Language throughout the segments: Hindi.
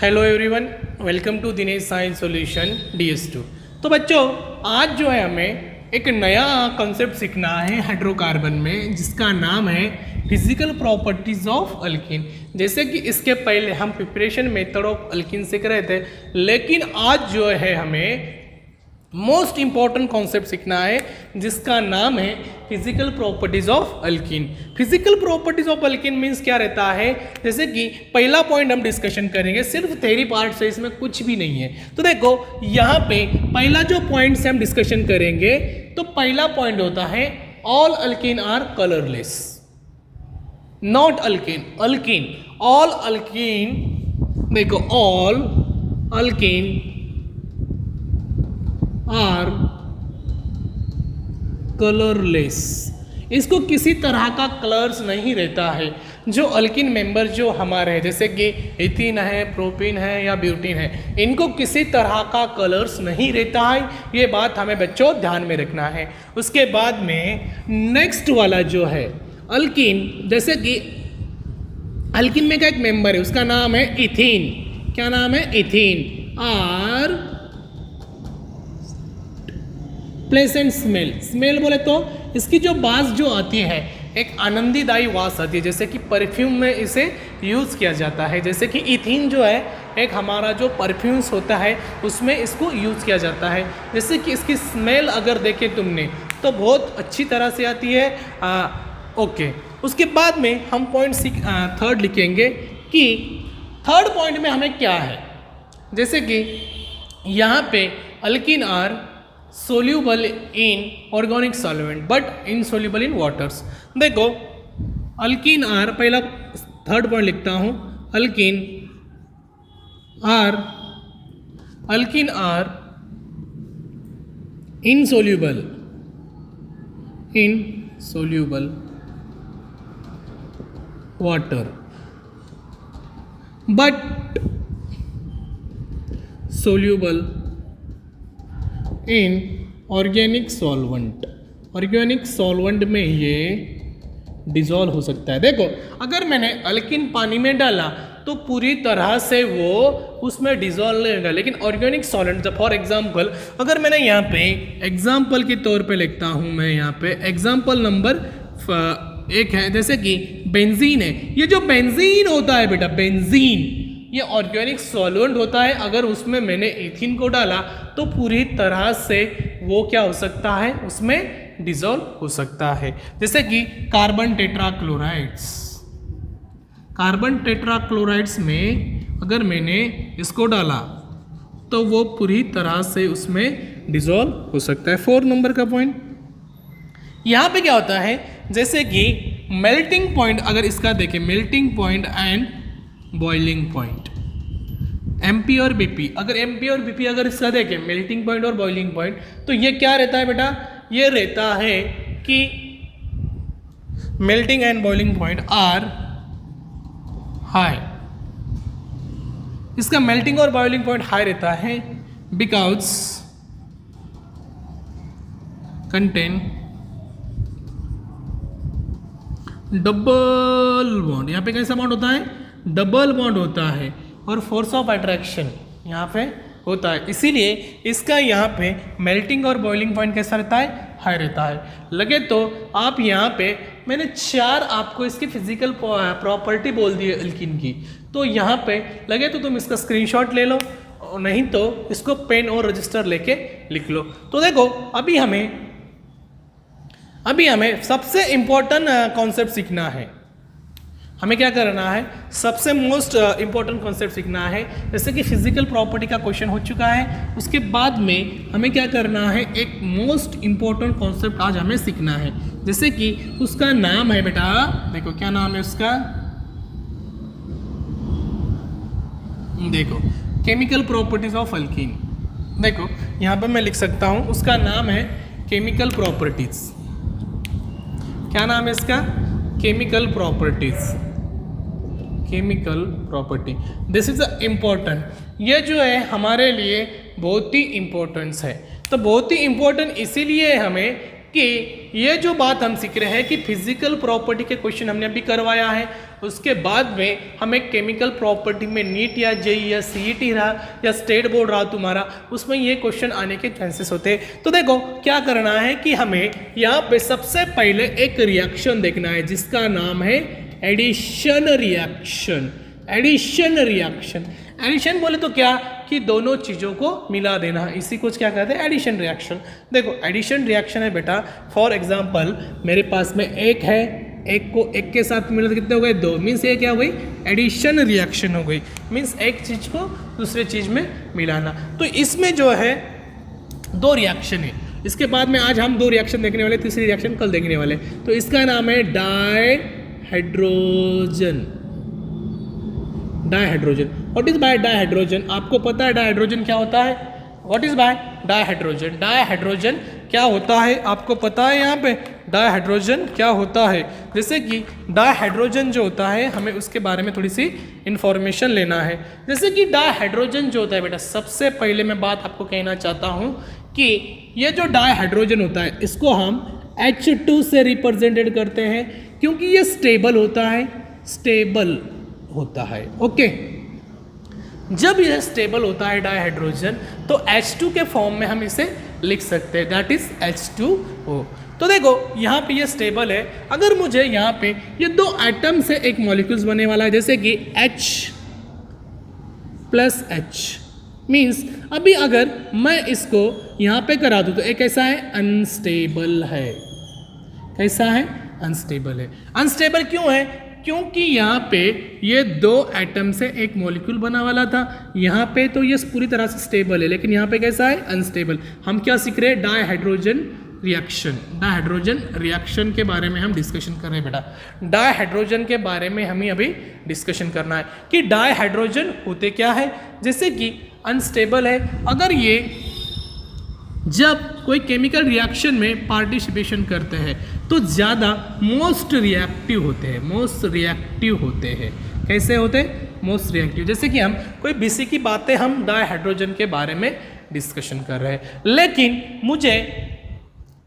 Hello everyone, welcome to Dinesh science solution DS2। तो बच्चों, आज जो है हमें एक नया कॉन्सेप्ट सीखना है हाइड्रोकार्बन में, जिसका नाम है फिजिकल प्रॉपर्टीज ऑफ अल्कीन। जैसे कि इसके पहले हम प्रिपरेशन मेथड ऑफ अल्कीन सीख रहे थे, लेकिन आज जो है हमें मोस्ट इंपॉर्टेंट कॉन्सेप्ट सीखना है जिसका नाम है physical properties of alkyne. Physical properties of alkyne means क्या रहता है? जैसे कि पहला पॉइंट हम डिस्कशन करेंगे, सिर्फ थ्योरी पार्ट से, इसमें कुछ भी नहीं है। तो देखो यहाँ पे पहला जो पॉइंट से हम डिस्कशन करेंगे, तो पहला पॉइंट होता है all alkene are colourless. Not alkene, alkene, all alkene, देखो ऑल अल्कीन आर कलरलेस। इसको किसी तरह का कलर्स नहीं रहता है। जो अल्कीन मेंबर जो हमारे हैं, जैसे कि एथीन है, प्रोपीन है या ब्यूटीन है, इनको किसी तरह का कलर्स नहीं रहता है। ये बात हमें बच्चों ध्यान में रखना है। उसके बाद में नेक्स्ट वाला जो है अल्कीन, जैसे कि अल्कीन में का एक मेंबर है, उसका नाम है इथीन। क्या नाम है? Ethene. Are pleasant smell. Smell बोले तो इसकी जो बास जो आती है, एक आनंदीदायी वास आती है, जैसे कि परफ्यूम में इसे यूज़ किया जाता है। जैसे कि इथीन जो है एक हमारा जो परफ्यूम्स होता है उसमें इसको यूज़ किया जाता है। जैसे कि इसकी स्मेल अगर देखे तुमने तो बहुत अच्छी तरह से आती है। ओके, उसके बाद में हम पॉइंट थर्ड लिखेंगे कि थर्ड पॉइंट में हमें क्या है। जैसे कि यहाँ पे alkene are soluble in organic solvent but insoluble in waters. देखो अल्कीन आर, पहला थर्ड पॉइंट लिखता हूँ, alkene are insoluble water but soluble in organic solvent. Organic solvent में ये डिजॉल्व हो सकता है। देखो अगर मैंने अल्कीन पानी में डाला तो पूरी तरह से वो उसमें डिजॉल्व नहीं होगा, लेकिन ऑर्गेनिक सॉल्वेंट, फॉर एग्जांपल अगर मैंने यहाँ पे एग्जांपल के तौर पे लिखता हूँ, मैं यहाँ पे एग्जांपल नंबर 1 है, जैसे कि बेंजीन है। ये जो बेंजीन होता है बेटा, बेंजीन ये ऑर्गेनिक सॉल्वेंट होता है। अगर उसमें मैंने इथीन को डाला तो पूरी तरह से वो क्या हो सकता है, उसमें डिसॉल्व हो सकता है। जैसे कि कार्बन टेट्राक्लोराइड्स। कार्बन टेट्राक्लोराइड्स में अगर मैंने इसको डाला तो वो पूरी तरह से उसमें डिसॉल्व हो सकता है। 4 नंबर का पॉइंट यहाँ पे क्या होता है, जैसे कि मेल्टिंग पॉइंट अगर इसका देखें, melting point and boiling point, MP और BP, अगर MP और BP अगर इसका देखें, मेल्टिंग पॉइंट और बॉइलिंग पॉइंट, तो ये क्या रहता है बेटा? ये रहता है कि melting and boiling point are high. इसका मेल्टिंग और बॉइलिंग पॉइंट हाई रहता है बिकॉज कंटेन डबल बॉन्ड। यहाँ पे कैसा बॉन्ड होता है? डबल बॉन्ड होता है, और फोर्स ऑफ अट्रैक्शन यहाँ पे होता है। इसीलिए इसका यहाँ पे मेल्टिंग और बॉइलिंग पॉइंट कैसा रहता है? हाई रहता है। लगे तो आप यहाँ पे मैंने 4 आपको इसकी फिजिकल प्रॉपर्टी बोल दी है अल्कीन की, तो यहाँ पे लगे तो तुम इसका स्क्रीनशॉट ले लो, नहीं तो इसको पेन और रजिस्टर लेके लिख लो। तो देखो अभी हमें सबसे इम्पोर्टेंट कॉन्सेप्ट सीखना है। हमें क्या करना है? सबसे मोस्ट इंपॉर्टेंट कॉन्सेप्ट सीखना है। जैसे कि फिजिकल प्रॉपर्टी का क्वेश्चन हो चुका है, उसके बाद में हमें क्या करना है, एक मोस्ट इंपॉर्टेंट कॉन्सेप्ट आज हमें सीखना है। जैसे कि उसका नाम है बेटा, देखो क्या नाम है उसका, देखो केमिकल प्रॉपर्टीज ऑफ अल्कीन। देखो यहाँ पर मैं लिख सकता हूँ, उसका नाम है केमिकल प्रॉपर्टीज। क्या नाम है इसका? Chemical properties. Chemical property, this is important. ये जो है हमारे लिए बहुत ही इम्पोर्टेंस है। तो बहुत ही इम्पोर्टेंट इसीलिए हमें कि ये जो बात हम सीख रहे हैं कि फिजिकल प्रॉपर्टी के क्वेश्चन हमने अभी करवाया है, उसके बाद में हमें केमिकल प्रॉपर्टी में नीट या जेई या सीईटी रहा या स्टेट बोर्ड रहा तुम्हारा, उसमें ये क्वेश्चन आने के चांसेस होते हैं। तो देखो क्या करना है कि हमें यहाँ पे सबसे पहले एक रिएक्शन देखना है जिसका नाम है addition reaction. Addition reaction, addition बोले तो क्या कि दोनों चीज़ों को मिला देना, इसी को क्या कहते हैं एडिशन रिएक्शन। देखो एडिशन रिएक्शन है बेटा, फॉर एग्जांपल मेरे पास में एक है, एक को एक के साथ मिला तो कितने हो गए 2, मीन्स ये क्या हो गई एडिशन रिएक्शन हो गई, मीन्स एक चीज़ को दूसरे चीज़ में मिलाना। तो इसमें जो है 2 रिएक्शन है, इसके बाद में आज हम 2 रिएक्शन देखने वाले, तीसरी रिएक्शन कल देखने वाले। तो इसका नाम है dihydrogen. Dihydrogen, what is by dihydrogen? आपको पता है डायहाइड्रोजन क्या होता है? What is by dihydrogen? Dihydrogen क्या होता है आपको पता है? यहाँ पे डायहाइड्रोजन क्या होता है, जैसे कि डायहाइड्रोजन जो होता है हमें उसके बारे में थोड़ी सी इंफॉर्मेशन लेना है। जैसे कि डायहाइड्रोजन जो होता है बेटा, सबसे पहले मैं बात आपको कहना चाहता हूँ कि ये जो डायहाइड्रोजन होता है इसको हम H2 से रिप्रेजेंटेड करते हैं, क्योंकि ये स्टेबल होता है, स्टेबल होता है। ओके, जब यह स्टेबल होता है डायहाइड्रोजन तो H2 के फॉर्म में हम इसे लिख सकते हैं, दैट इज H2O। तो देखो यहाँ पे ये स्टेबल है, अगर मुझे यहाँ पे ये 2 एटम से एक मॉलिक्यूल्स बनने वाला है, जैसे कि H प्लस H, मीन्स अभी अगर मैं इसको यहाँ पे करा दूँ तो एक कैसा है अनस्टेबल है। कैसा है? अनस्टेबल है। अनस्टेबल क्यों है? क्योंकि यहाँ पे ये 2 एटम से एक मॉलिक्यूल बना वाला था, यहाँ पे तो ये पूरी तरह से स्टेबल है, लेकिन यहाँ पे कैसा है अनस्टेबल। हम क्या सीख रहे हैं? डायहाइड्रोजन रिएक्शन। डायहाइड्रोजन रिएक्शन के बारे में हम डिस्कशन कर रहे हैं बेटा, डायहाइड्रोजन के बारे में हमें अभी डिस्कशन करना है कि डायहाइड्रोजन होते क्या है। जैसे कि अनस्टेबल है, अगर ये जब कोई केमिकल रिएक्शन में पार्टिसिपेशन करते हैं तो ज़्यादा मोस्ट रिएक्टिव होते हैं। मोस्ट रिएक्टिव होते हैं, कैसे होते हैं? Most reactive. जैसे कि हम कोई बीसी की बातें हम डायहाइड्रोजन के बारे में डिस्कशन कर रहे हैं, लेकिन मुझे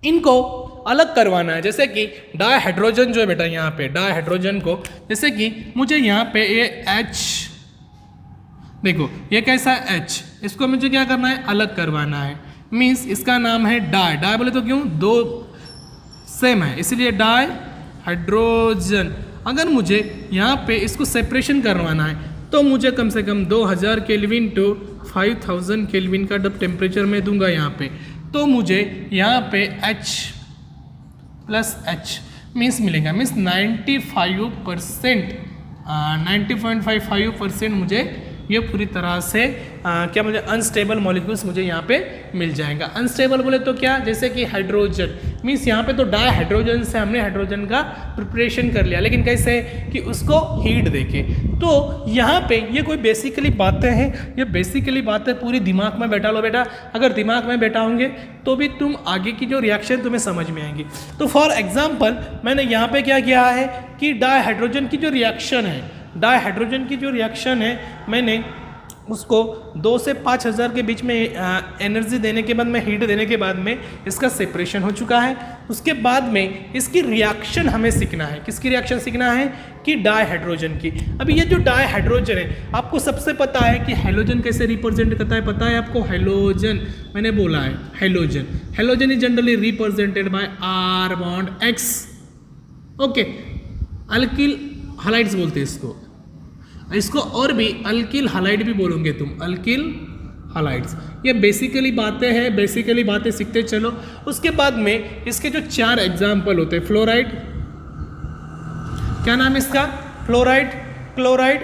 इनको अलग करवाना है। जैसे कि डायहाइड्रोजन जो है बेटा, यहाँ पे डायहाइड्रोजन को, जैसे कि मुझे यहाँ पे ये H, देखो ये कैसा है H, इसको मुझे क्या करना है? अलग करवाना है, मीन्स इसका नाम है डाई। डाई बोले तो क्यों? 2 सेम है इसलिए डाई हाइड्रोजन। अगर मुझे यहाँ पे इसको सेपरेशन करवाना है तो मुझे कम से कम 2000 केल्विन टू 5000 केल्विन का जब टेम्परेचर में दूंगा यहाँ पे, तो मुझे यहाँ पे H प्लस H मीन्स मिलेगा, मीन्स 95%, 90.55% मुझे ये पूरी तरह से क्या मुझे अनस्टेबल मॉलिक्यूल्स मुझे यहाँ पे मिल जाएगा। अनस्टेबल बोले तो क्या? जैसे कि हाइड्रोजन, मीन्स यहाँ पे तो डायहाइड्रोजन से हमने हाइड्रोजन का प्रिपरेशन कर लिया, लेकिन कैसे? कि उसको हीट देके। तो यहाँ पे ये कोई बेसिकली बातें हैं, ये बेसिकली बातें पूरी दिमाग में बैठा लो बेटा। अगर दिमाग में बैठा होंगे तो भी तुम आगे की जो रिएक्शन तुम्हें समझ में आएंगी। तो फॉर एग्जाम्पल मैंने यहाँ पे क्या किया है कि डायहाइड्रोजन की जो रिएक्शन है, डायहाइड्रोजन की जो रिएक्शन है, मैंने उसको 2 से 5000 के बीच में एनर्जी देने के बाद में, हीट देने के बाद में इसका सेपरेशन हो चुका है। उसके बाद में इसकी रिएक्शन हमें सीखना है। किसकी रिएक्शन सीखना है? कि डायहाइड्रोजन की। अभी ये जो डायहाइड्रोजन है, आपको सबसे पता है कि हेलोजन कैसे रिप्रेजेंट करता है, पता है आपको? हेलोजन मैंने बोला है, halogen. Halogen is generally represented by R bond X। Okay, alkyl halides बोलते हैं इसको और भी अल्किल हालाइड भी बोलोगे तुम, अल्किल हालाइड्स। ये बेसिकली बातें हैं, बेसिकली बातें सीखते चलो। उसके बाद में इसके जो 4 एग्जाम्पल होते हैं, फ्लोराइड, क्या नाम है इसका? Fluoride, chloride,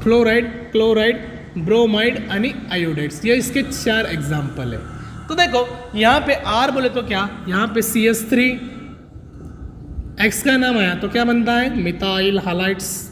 fluoride, chloride, bromide आणि आयोडाइड्स, ये इसके 4 एग्जाम्पल है। तो देखो यहाँ पे R बोले तो क्या? यहाँ पे CH3, X का नाम आया तो क्या बनता है? मिथाइल हालाइड्स।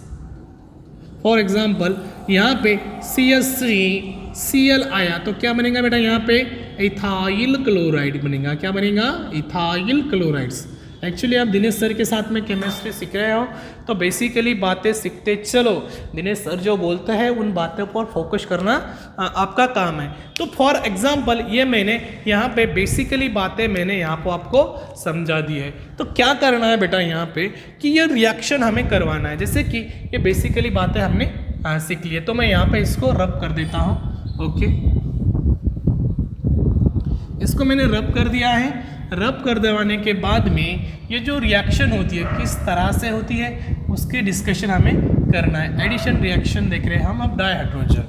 फॉर एग्जाम्पल यहाँ पे CH3Cl आया तो क्या बनेगा बेटा? यहाँ पे इथाइल क्लोराइड बनेगा। क्या बनेगा? Ethyl chlorides. एक्चुअली आप दिनेश सर के साथ में केमिस्ट्री सीख रहे हो तो बेसिकली बातें सीखते चलो। दिनेश सर जो बोलते हैं उन बातों पर फोकस करना आपका काम है। तो फॉर एग्जांपल ये मैंने यहाँ पे बेसिकली बातें मैंने यहाँ पर आपको समझा दी है। तो क्या करना है बेटा यहाँ पे कि ये रिएक्शन हमें करवाना है, जैसे कि ये बेसिकली बातें हमने सीख ली है। तो मैं यहाँ पे इसको रब कर देता हूँ। ओके, इसको मैंने रब कर दिया है। रब कर देवाने के बाद में ये जो रिएक्शन होती है किस तरह से होती है उसकी डिस्कशन हमें करना है। एडिशन रिएक्शन देख रहे हैं हम अब dihydrogen,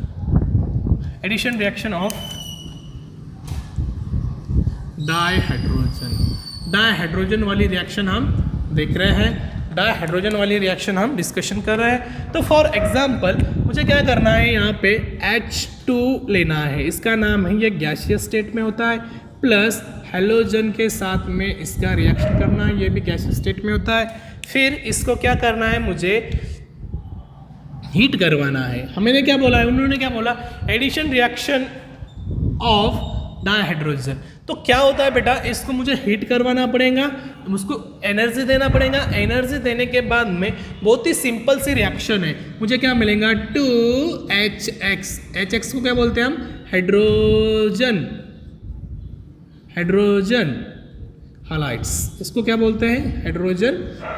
addition reaction of dihydrogen, dihydrogen वाली रिएक्शन हम देख रहे हैं, डाइहाइड्रोजन वाली रिएक्शन हम डिस्कशन कर रहे हैं। तो फॉर एग्जांपल मुझे क्या करना है, यहाँ पे H2 लेना है, इसका नाम है, ये गैसियस स्टेट में होता है, प्लस हेलोजन के साथ में इसका रिएक्शन करना है, ये भी गैसियस स्टेट में होता है। फिर इसको क्या करना है, मुझे हीट करवाना है। हमने क्या बोला है, उन्होंने क्या बोला, एडिशन रिएक्शन ऑफ डाइहाइड्रोजन। तो क्या होता है बेटा, इसको मुझे हीट करवाना पड़ेगा, उसको एनर्जी देना पड़ेगा। एनर्जी देने के बाद में बहुत ही सिंपल सी रिएक्शन है, मुझे क्या मिलेगा 2HX। HX को क्या बोलते हैं हम, हाइड्रोजन, हाइड्रोजन हालाइड्स, इसको क्या बोलते हैं, हाइड्रोजन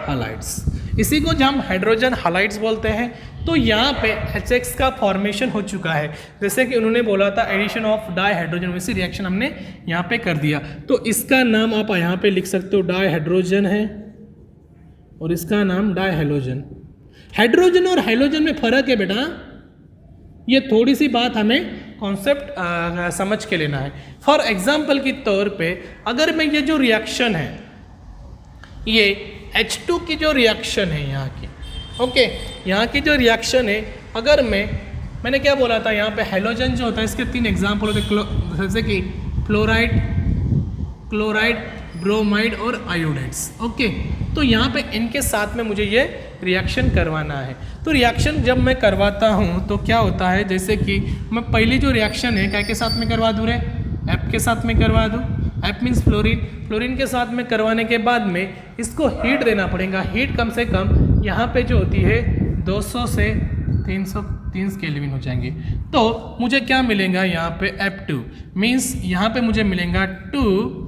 हालाइड्स। इसी को जब हम हाइड्रोजन हालाइड्स बोलते हैं। तो यहाँ पे HX का फॉर्मेशन हो चुका है, जैसे कि उन्होंने बोला था एडिशन ऑफ डाइहाइड्रोजन, वैसी रिएक्शन हमने यहाँ पे कर दिया। तो इसका नाम आप यहाँ पे लिख सकते हो डाइहाइड्रोजन है और इसका नाम डाइहाइलोजन। हाइड्रोजन और हाइलोजन में फर्क है बेटा, ये थोड़ी सी बात हमें कॉन्सेप्ट समझ के लेना है। फॉर एग्जाम्पल के तौर पे अगर मैं ये जो रिएक्शन है, ये H2 की जो रिएक्शन है यहाँ की, ओके, यहाँ की जो रिएक्शन है, अगर मैंने क्या बोला था, यहाँ पे हेलोजन जो होता है इसके 3 एग्जाम्पल होते हैं, जैसे कि फ्लोराइड, क्लोराइड, ब्रोमाइड और आयोडाइड्स। ओके, तो यहाँ पे इनके साथ में मुझे ये रिएक्शन करवाना है। तो रिएक्शन जब मैं करवाता हूँ तो क्या होता है, जैसे कि मैं पहली जो रिएक्शन है क्या के साथ में करवा दूँ रे, F के साथ में करवा दूँ। F मीन्स फ्लोरीन, फ्लोरीन के साथ में करवाने के बाद में इसको हीट देना पड़ेगा। हीट कम से कम यहाँ पे जो होती है 200 से 330 केल्विन हो जाएंगे। तो मुझे क्या मिलेगा यहाँ पे, F2 मीन्स यहाँ पे मुझे मिलेगा 2HF।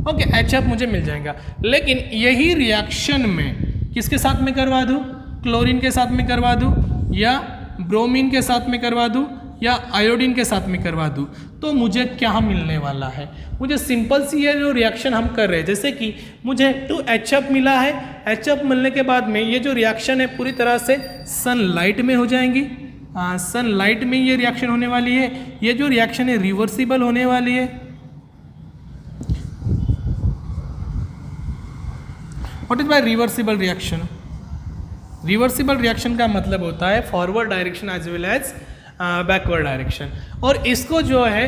ओके, HF मुझे मिल जाएगा। लेकिन यही रिएक्शन में किसके साथ में करवा दूँ, क्लोरीन के साथ में करवा दूँ या ब्रोमीन के साथ में करवा दूँ या आयोडीन के साथ में करवा दूँ, तो मुझे क्या मिलने वाला है, मुझे सिंपल सी ये जो रिएक्शन हम कर रहे हैं, जैसे कि मुझे 2HF मिला है। HF मिलने के बाद में ये जो रिएक्शन है पूरी तरह से सनलाइट में हो जाएंगी। सनलाइट में ये रिएक्शन होने वाली है। ये जो रिएक्शन है रिवर्सिबल होने वाली है। What is by reversible reaction? Reversible reaction का मतलब होता है forward direction as well as backward direction. और इसको जो है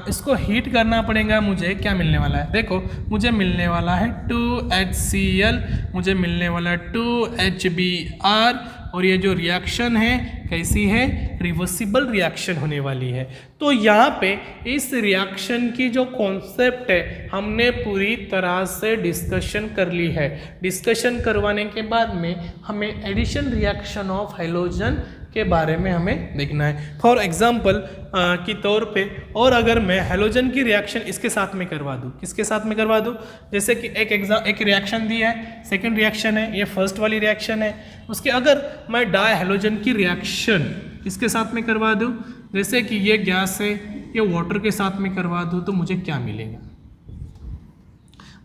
इसको हीट करना पड़ेगा। मुझे क्या मिलने वाला है, देखो मुझे मिलने वाला है 2HCl, मुझे मिलने वाला है 2HBr, और ये जो रिएक्शन है कैसी है, रिवर्सिबल रिएक्शन होने वाली है। तो यहाँ पे इस रिएक्शन की जो कॉन्सेप्ट है हमने पूरी तरह से डिस्कशन कर ली है। डिस्कशन करवाने के बाद में हमें एडिशन रिएक्शन ऑफ हैलोजन के बारे में हमें देखना है। फॉर एग्जाम्पल की तौर पे, और अगर मैं हैलोजन की रिएक्शन इसके साथ में करवा दूँ, किसके साथ में करवा दूँ, जैसे कि एक रिएक्शन दी है, सेकंड रिएक्शन है, ये फर्स्ट वाली रिएक्शन है, उसके अगर मैं डाई हैलोजन की रिएक्शन इसके साथ में करवा दूँ, जैसे कि ये गैस है, ये वाटर के साथ में करवा दूँ, तो मुझे क्या मिलेगा,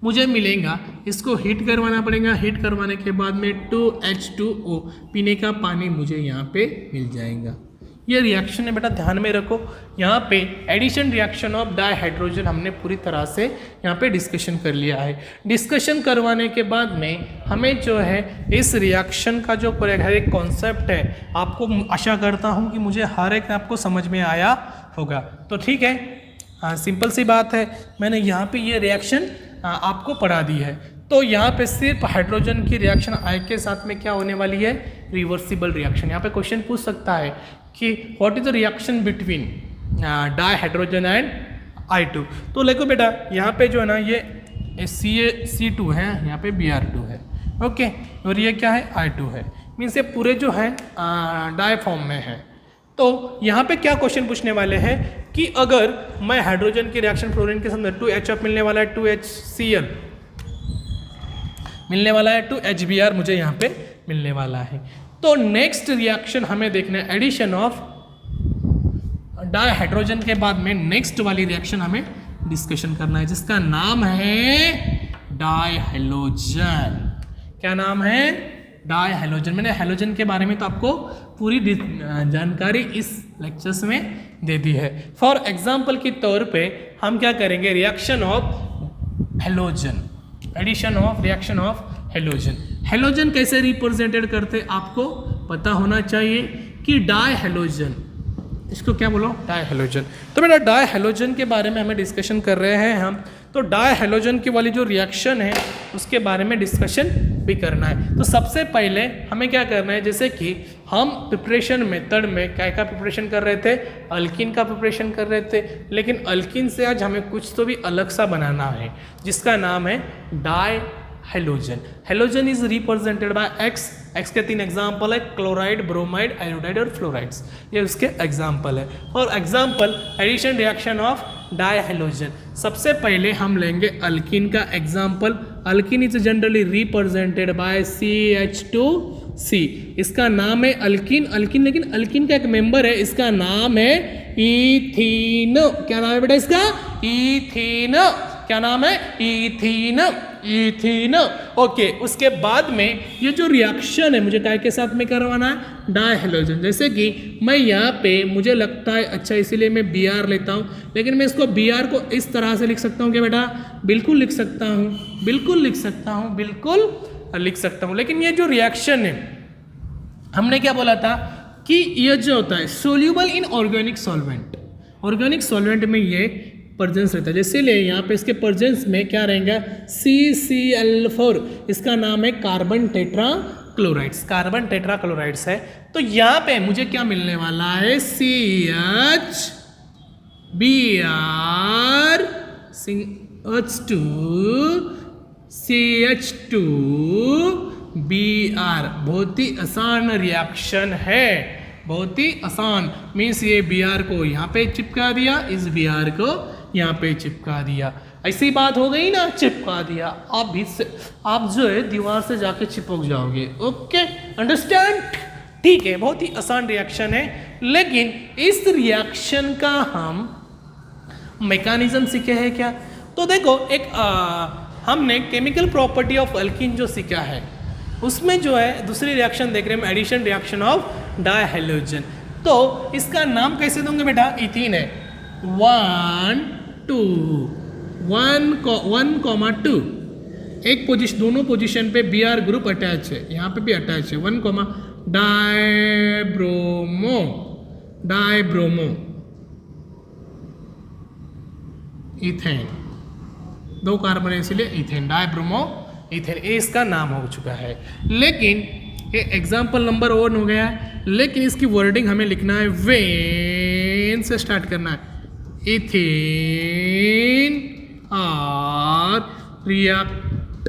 मुझे मिलेगा, इसको हीट करवाना पड़ेगा। हीट करवाने के बाद में 2H2O पीने का पानी मुझे यहाँ पे मिल जाएगा। ये रिएक्शन है बेटा, ध्यान में रखो। यहाँ पे एडिशन रिएक्शन ऑफ डाइहाइड्रोजन हमने पूरी तरह से यहाँ पे डिस्कशन कर लिया है। डिस्कशन करवाने के बाद में हमें जो है इस रिएक्शन का जो एक कॉन्सेप्ट है, आपको आशा करता हूँ कि मुझे हर एक आपको समझ में आया होगा। तो ठीक है, सिंपल सी बात है, मैंने यहाँ पे ये रिएक्शन आपको पढ़ा दी है। तो यहाँ पे सिर्फ हाइड्रोजन की रिएक्शन आई के साथ में क्या होने वाली है, रिवर्सिबल रिएक्शन। यहाँ पे क्वेश्चन पूछ सकता है कि what is the reaction between di hydrogen and I2। तो देखो बेटा यहाँ पे जो है ना ये C2 है, यहाँ पे Br2 है, ओके, और ये क्या है I2 है, मीन्स ये पूरे जो है डाई फॉर्म में है। तो यहाँ पे क्या क्वेश्चन पूछने वाले हैं कि अगर मैं हाइड्रोजन की रिएक्शन फ्लोरीन के साथ 2HF मिलने वाला है, 2HCl मिलने वाला है, 2HBr मुझे यहाँ पे मिलने वाला है। तो नेक्स्ट रिएक्शन हमें देखना है, एडिशन ऑफ डाई हाइड्रोजन के बाद में नेक्स्ट वाली रिएक्शन हमें डिस्कशन करना है, जिसका नाम है डाई हैलोजन। क्या नाम है? Die halogen. मैंने हैलोजन के बारे में तो आपको पूरी जानकारी इस लेक्चर्स में दे दी है। फॉर एग्जाम्पल के तौर पे हम क्या करेंगे, reaction of halogen, addition of reaction of halogen. Halogen कैसे रिप्रेजेंटेड करते आपको पता होना चाहिए कि डाई हैलोजन, इसको क्या बोलो, डाई हैलोजन। तो बेटा डाई हैलोजन के बारे में हमें डिस्कशन कर रहे हैं हम, तो डाई हैलोजन की वाली जो रिएक्शन है उसके बारे में डिस्कशन भी करना है। तो सबसे पहले हमें क्या करना है, जैसे कि हम प्रिपरेशन मेथड में क्या का प्रिपरेशन कर रहे थे, अल्किन का प्रिपरेशन कर रहे थे, लेकिन अल्किन से आज हमें कुछ तो भी अलग सा बनाना है, जिसका नाम है dihalogen. Halogen is represented by X. X के 3 एग्जाम्पल है, क्लोराइड, ब्रोमाइड, आयोडाइड और फ्लोराइड्स, ये उसके एग्जाम्पल है। और example addition reaction of dihalogen. सबसे पहले हम लेंगे अल्किन का example. Alkene is generally represented by CH2C। इसका नाम है अल्किन। अल्किन लेकिन अल्किन का एक मेंबर है, इसका नाम है इथीन। क्या नाम है बेटा इसका? इथीन। क्या नाम है? इथीन। Ethene, okay. उसके बाद में ये जो रिएक्शन है मुझे काय के साथ में करवाना है, डाई हैलोजन। जैसे कि मैं यहाँ पे मुझे लगता है अच्छा इसीलिए मैं Br लेता हूँ, लेकिन मैं इसको Br को इस तरह से लिख सकता हूँ क्या बेटा? बिल्कुल लिख सकता हूँ, बिल्कुल लिख सकता हूँ, बिल्कुल लिख सकता हूँ। लेकिन ये जो रिएक्शन है हमने क्या बोला था कि ये जो होता है soluble in organic solvent, organic solvent में ये प्रेजेंस रहता है। जैसे ले यहाँ पे इसके प्रेजेंस में क्या रहेगा, CCl4, इसका नाम है carbon tetra chlorides, carbon tetra chlorides है। तो यहाँ पे मुझे क्या मिलने वाला है, CH2Br। बहुत ही आसान रिएक्शन है, बहुत ही आसान। मीन्स ये Br को यहाँ पे चिपका दिया, इस Br को यहाँ पे चिपका दिया, ऐसी बात हो गई ना, चिपका दिया। आप जो है दीवार से जाके चिपक जाओगे, ओके, अंडरस्टैंड? ठीक है, बहुत ही आसान रिएक्शन है। लेकिन इस रिएक्शन का हम मैकेनिज्म सीखे हैं क्या? तो देखो एक हमने केमिकल प्रॉपर्टी ऑफ अल्किन जो सीखा है, उसमें जो है दूसरी रिएक्शन देख रहे हैं, addition reaction of dihalogen. तो इसका नाम कैसे दोगे बेटा? इथीन है, 1 2 एक पोजीशन, दोनों पोजीशन पे Br ग्रुप अटैच है, यहाँ पे भी अटैच है, 1 डाइब्रोमो, डाइब्रोमो इथेन, 2 कार्बन है इसलिए इथेन, डाइब्रोमो इथेन, ये इसका नाम हो चुका है। लेकिन ये एग्जाम्पल नंबर 1 हो गया है, लेकिन इसकी वर्डिंग हमें लिखना है, वेन से स्टार्ट करना है, इथेन और रिएक्ट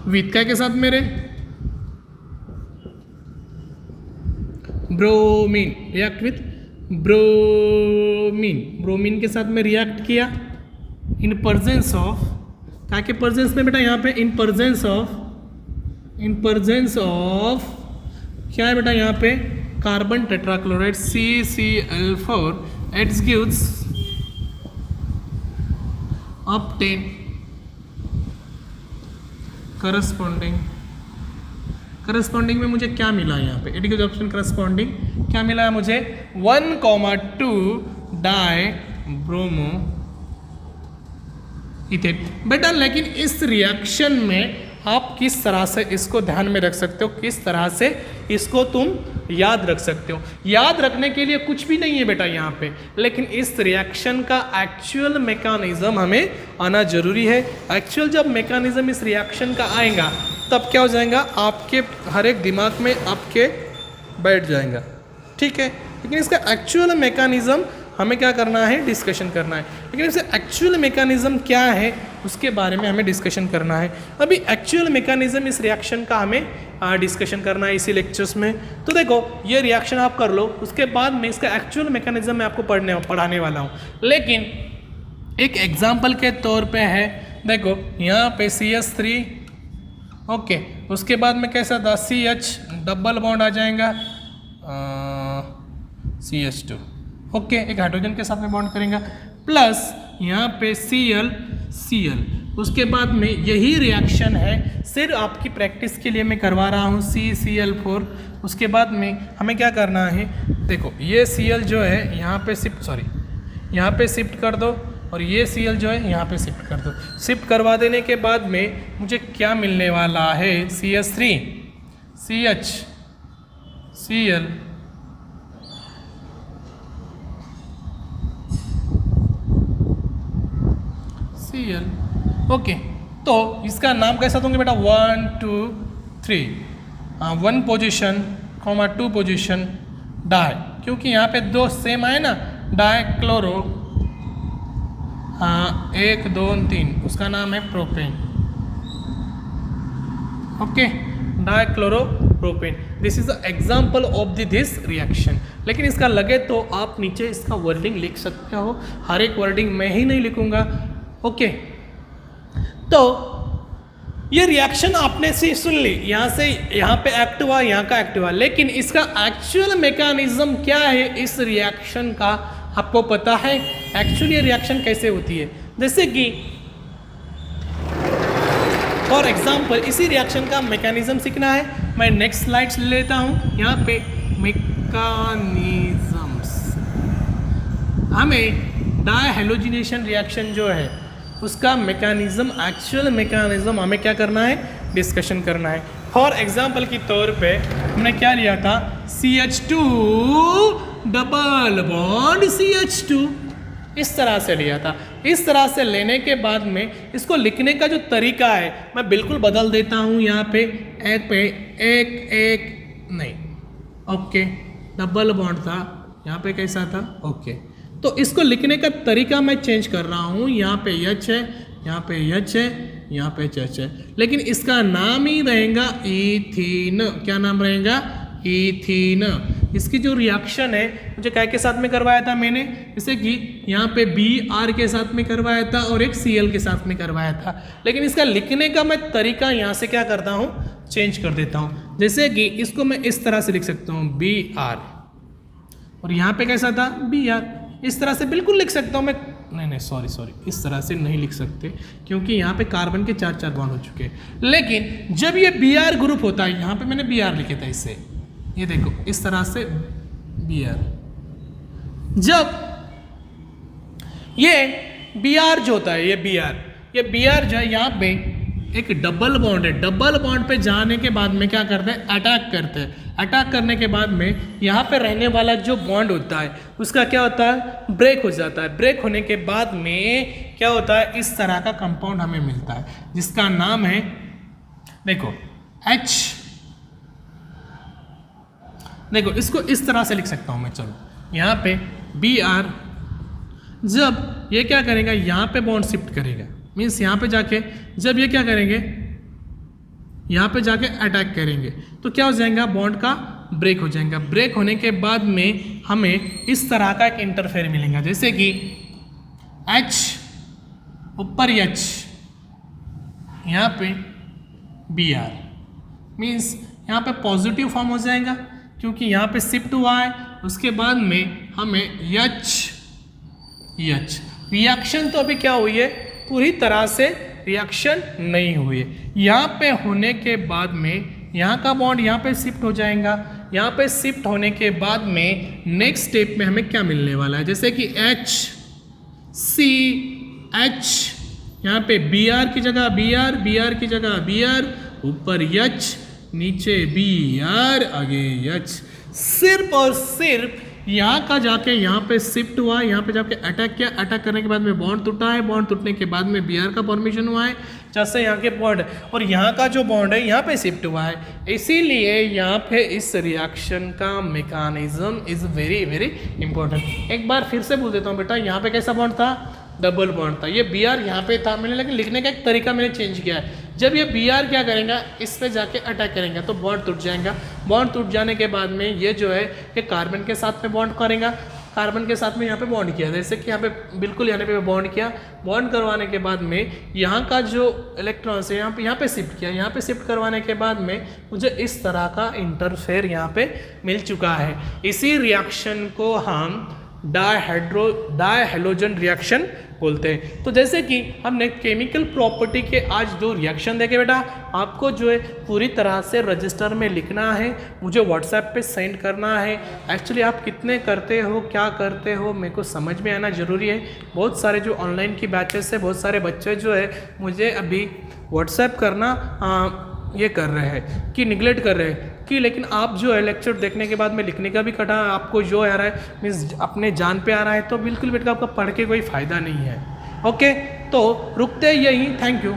विथ क्या के साथ मेरे, bromine, react with bromine, bromine के साथ में रिएक्ट किया इन प्रेजेंस ऑफ, क्या के प्रेजेंस में बेटा? यहाँ पे इन प्रेजेंस ऑफ क्या है बेटा? यहाँ पे carbon tetrachloride CCl4, it gives obtain corresponding में मुझे क्या मिला यहाँ पे? इट गिव्स ऑप्शन करस्पॉन्डिंग, क्या मिला है मुझे? 1,2 डाई ब्रोमो इथेन। बेटा लेकिन इस रिएक्शन में आप किस तरह से इसको ध्यान में रख सकते हो, किस तरह से इसको तुम याद रख सकते हो? याद रखने के लिए कुछ भी नहीं है बेटा यहाँ पे, लेकिन इस रिएक्शन का एक्चुअल मैकेनिज्म हमें आना जरूरी है। एक्चुअल जब मैकेनिज्म इस रिएक्शन का आएगा तब क्या हो जाएगा, आपके हर एक दिमाग में आपके बैठ जाएगा, ठीक है? लेकिन इसका एक्चुअल मैकेनिज्म हमें क्या करना है, डिस्कशन करना है। लेकिन इसका एक्चुअल मैकेनिज्म क्या है उसके बारे में हमें डिस्कशन करना है। अभी एक्चुअल मैकेनिज्म इस रिएक्शन का हमें डिस्कशन करना है इसी लेक्चर्स में। तो देखो ये रिएक्शन आप कर लो, उसके बाद में इसका एक्चुअल मैकेनिज्म मैं आपको पढ़ाने वाला हूँ। लेकिन एक एग्जाम्पल के तौर पे है, देखो यहाँ पे CH3 ओके, उसके बाद में कैसा था CH डबल बॉन्ड आ जाएगा CH2 ओके, एक हाइड्रोजन के साथ में बॉन्ड करेंगे, प्लस यहाँ पे Cl, उसके बाद में यही रिएक्शन है, सिर्फ आपकी प्रैक्टिस के लिए मैं करवा रहा हूँ CCl4। उसके बाद में हमें क्या करना है, देखो ये Cl जो है यहाँ पे शिफ्ट कर दो, और ये Cl जो है यहाँ पे शिफ्ट कर दो। शिफ्ट करवा देने के बाद में मुझे क्या मिलने वाला है, CH3 CH Cl ओके। तो इसका नाम कैसा दोगे बेटा, 1 2 3 1 पोजीशन 2 पोजीशन डाई, क्योंकि यहाँ पे दो सेम आए ना, डाई क्लोरो 1 2 3, उसका नाम है propane okay, die chloro propane. This is the example of this reaction. लेकिन इसका लगे तो आप नीचे इसका वर्डिंग लिख सकते हो, हर एक वर्डिंग मैं ही नहीं लिखूंगा ओके। तो ये रिएक्शन आपने से सुन ली, यहाँ से यहाँ पे एक्ट हुआ, यहाँ का एक्ट हुआ, लेकिन इसका एक्चुअल मैकेनिज्म क्या है इस रिएक्शन का आपको पता है? एक्चुअली ये रिएक्शन कैसे होती है, जैसे कि फॉर एग्जाम्पल इसी रिएक्शन का मैकेनिज्म सीखना है। मैं नेक्स्ट स्लाइड्स ले लेता हूँ। यहाँ पे मैकेनिज्म्स, हमें डायहैलोजिनेशन रिएक्शन जो है उसका मैकेनिज्म, एक्चुअल मैकेनिज्म हमें क्या करना है, डिस्कशन करना है। फॉर एग्जाम्पल के तौर पे हमने क्या लिया था, CH2 डबल बॉन्ड CH2, इस तरह से लिया था। इस तरह से लेने के बाद में इसको लिखने का जो तरीका है मैं बिल्कुल बदल देता हूँ। यहाँ पे एक नहीं ओके, डबल बॉन्ड था, यहाँ पे कैसा था ओके। तो इसको लिखने का तरीका मैं चेंज कर रहा हूँ, यहाँ पे H है, यहाँ पे H है, यहाँ पे H है, लेकिन इसका नाम ही रहेगा इथीन। क्या नाम रहेगा, इथीन। इसकी जो रिएक्शन है मुझे क्या के साथ में करवाया था मैंने, जैसे कि यहाँ पे Br के साथ में करवाया था और एक Cl के साथ में करवाया था, लेकिन इसका लिखने का मैं तरीका यहाँ से क्या करता हूँ, चेंज कर देता हूँ। जैसे कि इसको मैं इस तरह से लिख सकता हूँ Br, और यहाँ पे कैसा था Br, इस तरह से बिल्कुल लिख सकता हूँ मैं। नहीं सॉरी, इस तरह से नहीं लिख सकते क्योंकि यहाँ पे कार्बन के 4 बॉन्ड हो चुके हैं। लेकिन जब ये Br ग्रुप होता है, यहाँ पे मैंने Br लिखे था इससे, ये देखो इस तरह से Br, जब ये Br जो होता है, ये Br जो है यहाँ पे एक डबल बॉन्ड है। डबल बॉन्ड पे जाने के बाद में क्या करते हैं, अटैक करते हैं। अटैक करने के बाद में यहाँ पे रहने वाला जो बॉन्ड होता है उसका क्या होता है, ब्रेक हो जाता है। ब्रेक होने के बाद में क्या होता है, इस तरह का कंपाउंड हमें मिलता है जिसका नाम है, देखो H, देखो इसको इस तरह से लिख सकता हूँ मैं। चलो यहाँ पे Br, जब ये क्या करेगा, यहाँ पे बॉन्ड शिफ्ट करेगा, मीन्स यहाँ पे जाके जब ये क्या करेंगे, यहाँ पे जाके अटैक करेंगे, तो क्या हो जाएगा, बॉन्ड का ब्रेक हो जाएगा। ब्रेक होने के बाद में हमें इस तरह का एक इंटरफेयर मिलेगा, जैसे कि H ऊपर H, यहाँ पे Br, मीन्स यहाँ पे पॉजिटिव फॉर्म हो जाएगा क्योंकि यहाँ पे शिफ्ट हुआ है। उसके बाद में हमें H रिएक्शन तो अभी क्या हुई है, पूरी तरह से रिएक्शन नहीं हुई है। यहाँ पे होने के बाद में यहाँ का बॉन्ड यहाँ पे शिफ्ट हो जाएगा। यहाँ पे शिफ्ट होने के बाद में नेक्स्ट स्टेप में हमें क्या मिलने वाला है, जैसे कि H C H, यहाँ पे Br की जगह Br की जगह Br, ऊपर H, नीचे Br, आगे H। सिर्फ और सिर्फ यहाँ का जाके यहाँ पे शिफ्ट हुआ, यहाँ पे जाके अटैक किया, अटैक करने के बाद में बॉन्ड टूटा है, बॉन्ड टूटने के बाद में Br का फॉर्मेशन हुआ है, जैसे यहाँ के बॉन्ड, और यहाँ का जो बॉन्ड है यहाँ पे शिफ्ट हुआ है। इसीलिए यहाँ पे इस रिएक्शन का mechanism is very very important. एक बार फिर से बोल देता हूँ बेटा, यहाँ पे कैसा बॉन्ड था, डबल बॉन्ड था, ये Br यहाँ पे था मैंने, लेकिन लिखने का एक तरीका मैंने चेंज किया है। जब ये Br क्या करेगा, इस पे जाके अटैक करेंगे तो बॉन्ड टूट जाएगा। बॉन्ड टूट जाने के बाद में ये जो है ये कार्बन के साथ में बॉन्ड करेगा, कार्बन के साथ में यहाँ पे बॉन्ड किया, जैसे कि यहाँ पे बिल्कुल यहाँ पे बॉन्ड किया। बॉन्ड करवाने के बाद में यहाँ का जो इलेक्ट्रॉन्स है यहाँ पे शिफ्ट किया, यहाँ पे शिफ्ट करवाने के बाद में मुझे इस तरह का इंटरफेयर यहाँ पे मिल चुका है। इसी रिएक्शन को हम डायहेलोजन रिएक्शन बोलते हैं। तो जैसे कि हमने केमिकल प्रॉपर्टी के आज 2 रिएक्शन देखे बेटा, आपको जो है पूरी तरह से रजिस्टर में लिखना है, मुझे व्हाट्सएप पे सेंड करना है। एक्चुअली आप कितने करते हो, क्या करते हो, मेरे को समझ में आना ज़रूरी है। बहुत सारे जो ऑनलाइन की बैचेस है, बहुत सारे बच्चे जो है मुझे अभी व्हाट्सएप करना ये कर रहे हैं कि निगलेक्ट कर रहे हैं कि, लेकिन आप जो है लेक्चर देखने के बाद में लिखने का भी कटा, आपको जो आ रहा है मीन्स अपने जान पे आ रहा है, तो बिल्कुल बेटा आपका पढ़ के कोई फ़ायदा नहीं है। ओके, तो रुकते यहीं, थैंक यू।